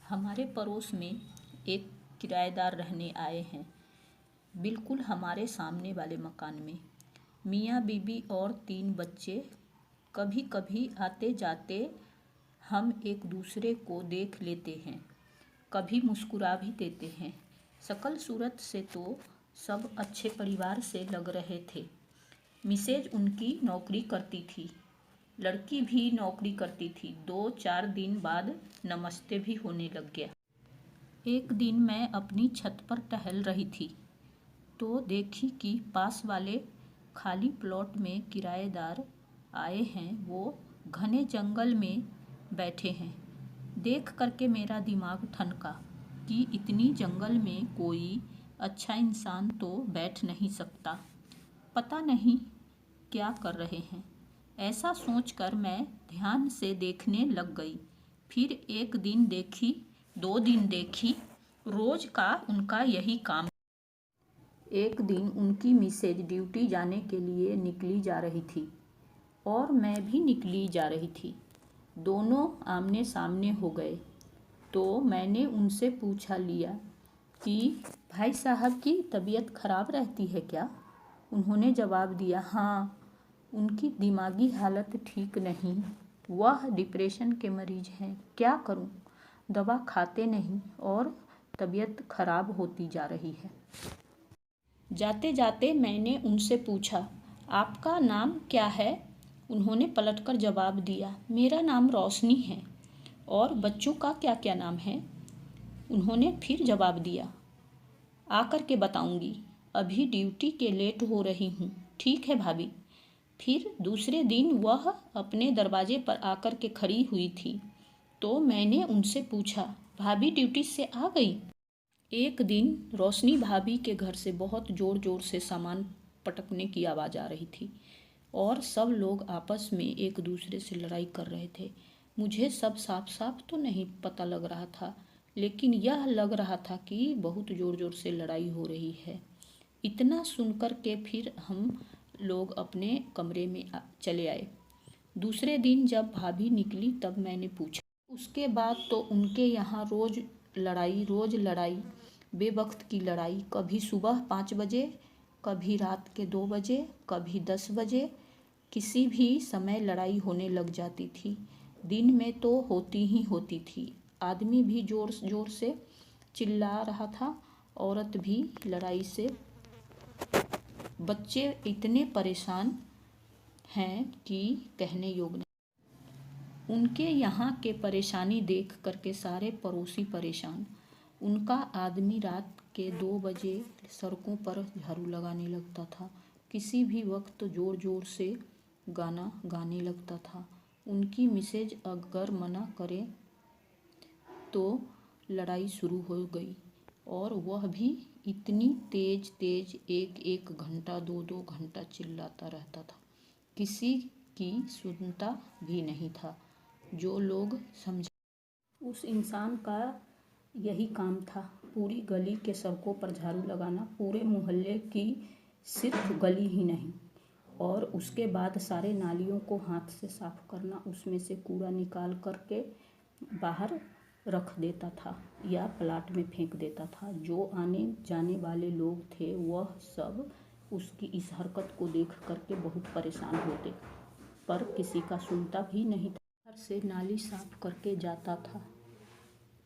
हमारे पड़ोस में एक किराएदार रहने आए हैं, बिल्कुल हमारे सामने वाले मकान में। मियाँ बीबी और 3 बच्चे। कभी कभी आते जाते हम एक दूसरे को देख लेते हैं, कभी मुस्कुरा भी देते हैं। शक्ल सूरत से तो सब अच्छे परिवार से लग रहे थे। मिसेज उनकी नौकरी करती थी, लड़की भी नौकरी करती थी। 2-4 दिन बाद नमस्ते भी होने लग गया। एक दिन मैं अपनी छत पर टहल रही थी तो देखी कि पास वाले खाली प्लॉट में किराएदार आए हैं। वो घने जंगल में बैठे हैं। देख करके मेरा दिमाग ठनका कि इतनी जंगल में कोई अच्छा इंसान तो बैठ नहीं सकता। पता नहीं क्या कर रहे हैं। ऐसा सोचकर मैं ध्यान से देखने लग गई। फिर एक दिन देखी, 2 दिन देखी, रोज का उनका यही काम। एक दिन उनकी मिसेज ड्यूटी जाने के लिए निकली जा रही थी और मैं भी निकली जा रही थी। दोनों आमने सामने हो गए तो मैंने उनसे पूछा लिया कि भाई साहब की तबीयत खराब रहती है क्या? उन्होंने जवाब दिया, हाँ, उनकी दिमागी हालत ठीक नहीं, वह डिप्रेशन के मरीज हैं। क्या करूं? दवा खाते नहीं और तबीयत खराब होती जा रही है। जाते जाते मैंने उनसे पूछा, आपका नाम क्या है? उन्होंने पलटकर जवाब दिया, मेरा नाम रोशनी है। और बच्चों का क्या क्या नाम है? उन्होंने फिर जवाब दिया, आकर के बताऊंगी, अभी ड्यूटी के लेट हो रही हूँ। ठीक है भाभी। फिर दूसरे दिन वह अपने दरवाजे पर आकर के खड़ी हुई थी तो मैंने उनसे पूछा, भाभी ड्यूटी से आ गई? एक दिन रोशनी भाभी के घर से बहुत ज़ोर ज़ोर से सामान पटकने की आवाज़ आ रही थी और सब लोग आपस में एक दूसरे से लड़ाई कर रहे थे। मुझे सब साफ साफ तो नहीं पता लग रहा था, लेकिन यह लग रहा था कि बहुत ज़ोर ज़ोर से लड़ाई हो रही है। इतना सुनकर के फिर हम लोग अपने कमरे में चले आए। दूसरे दिन जब भाभी निकली तब मैंने पूछा। उसके बाद तो उनके यहाँ रोज़ लड़ाई, बेवक्त की लड़ाई। कभी सुबह 5 बजे, कभी रात के 2 बजे, कभी 10 बजे, किसी भी समय लड़ाई होने लग जाती थी। दिन में तो होती ही होती थी। आदमी भी जोर जोर से चिल्ला रहा था, औरत भी लड़ाई से। बच्चे इतने परेशान हैं कि कहने योग्य नहीं। उनके यहाँ के परेशानी देख करके सारे पड़ोसी परेशान। उनका आदमी रात के 2 बजे सड़कों पर झाड़ू लगाने लगता था, किसी भी वक्त जोर जोर से गाना गाने लगता था। उनकी मिसेज अगर मना करे तो लड़ाई शुरू हो गई और वह भी इतनी तेज तेज 1-1 घंटा 2-2 घंटा चिल्लाता रहता था। किसी की सुनता भी नहीं था। जो लोग समझे, उस इंसान का यही काम था, पूरी गली के सड़कों पर झाड़ू लगाना, पूरे मोहल्ले की, सिर्फ गली ही नहीं, और उसके बाद सारे नालियों को हाथ से साफ करना, उसमें से कूड़ा निकाल करके बाहर रख देता था या प्लाट में फेंक देता था। जो आने जाने वाले लोग थे वह सब उसकी इस हरकत को देख करके बहुत परेशान होते, पर किसी का सुनता भी नहीं था। घर से नाली साफ करके जाता था,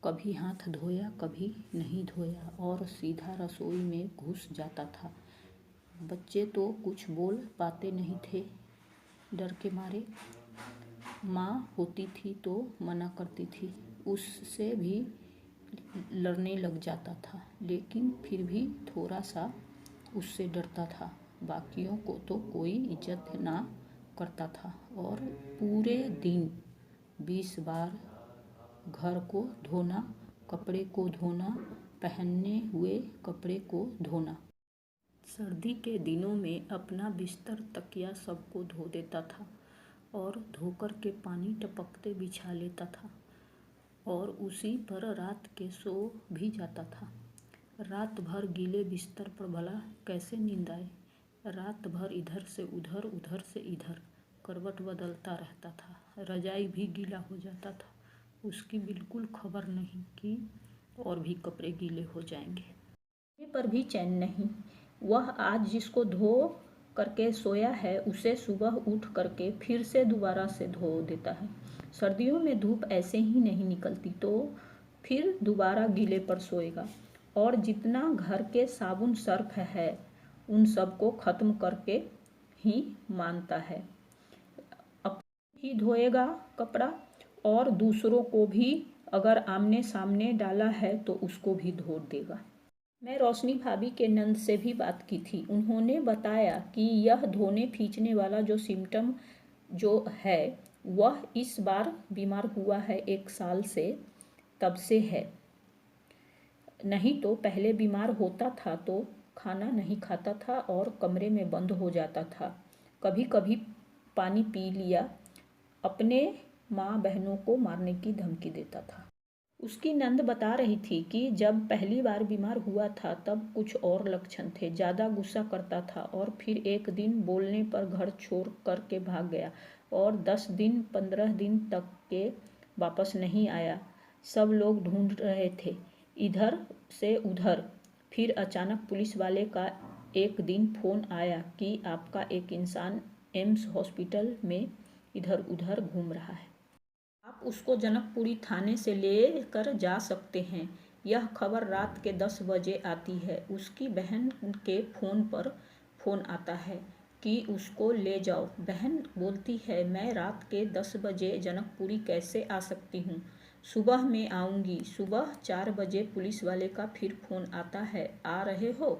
कभी हाथ धोया कभी नहीं धोया और सीधा रसोई में घुस जाता था। बच्चे तो कुछ बोल पाते नहीं थे डर के मारे। माँ होती थी तो मना करती थी, उससे भी लड़ने लग जाता था, लेकिन फिर भी थोड़ा सा उससे डरता था। बाकियों को तो कोई इज्जत ना करता था। और पूरे दिन 20 बार घर को धोना, कपड़े को धोना, पहने हुए कपड़े को धोना। सर्दी के दिनों में अपना बिस्तर तकिया सबको धो देता था और धोकर के पानी टपकते बिछा लेता था और उसी पर रात के सो भी जाता था। रात भर गीले बिस्तर पर भला कैसे नींद आए। रात भर इधर से उधर, उधर से इधर करवट बदलता रहता था। रजाई भी गीला हो जाता था उसकी बिल्कुल खबर नहीं कि और भी कपड़े गीले हो जाएंगे। पर भी चैन नहीं। वह आज जिसको धो करके सोया है उसे सुबह उठ करके फिर से दोबारा से धो देता है। सर्दियों में धूप ऐसे ही नहीं निकलती तो फिर दोबारा गीले पर सोएगा और जितना घर के साबुन सर्फ है उन सबको ख़त्म करके ही मानता है। अपने ही धोएगा कपड़ा और दूसरों को भी अगर आमने सामने डाला है तो उसको भी धो देगा। मैं रोशनी भाभी के नंद से भी बात की थी। उन्होंने बताया कि यह धोने खींचने वाला जो सिम्टम जो है वह इस बार बीमार हुआ है 1 साल से, तब से है। नहीं तो पहले बीमार होता था तो खाना नहीं खाता था और कमरे में बंद हो जाता था। कभी कभी पानी पी लिया, अपने माँ बहनों को मारने की धमकी देता था। उसकी नंद बता रही थी कि जब पहली बार बीमार हुआ था तब कुछ और लक्षण थे। ज़्यादा गुस्सा करता था और फिर एक दिन बोलने पर घर छोड़ कर के भाग गया और 10 दिन 15 दिन तक के वापस नहीं आया। सब लोग ढूंढ रहे थे इधर से उधर। फिर अचानक पुलिस वाले का एक दिन फ़ोन आया कि आपका एक इंसान एम्स हॉस्पिटल में इधर उधर घूम रहा है, आप उसको जनकपुरी थाने से ले कर जा सकते हैं। यह खबर रात के 10 बजे आती है। उसकी बहन के फ़ोन पर फ़ोन आता है कि उसको ले जाओ। बहन बोलती है मैं रात के 10 बजे जनकपुरी कैसे आ सकती हूँ, सुबह में आऊँगी। सुबह 4 बजे पुलिस वाले का फिर फ़ोन आता है, आ रहे हो?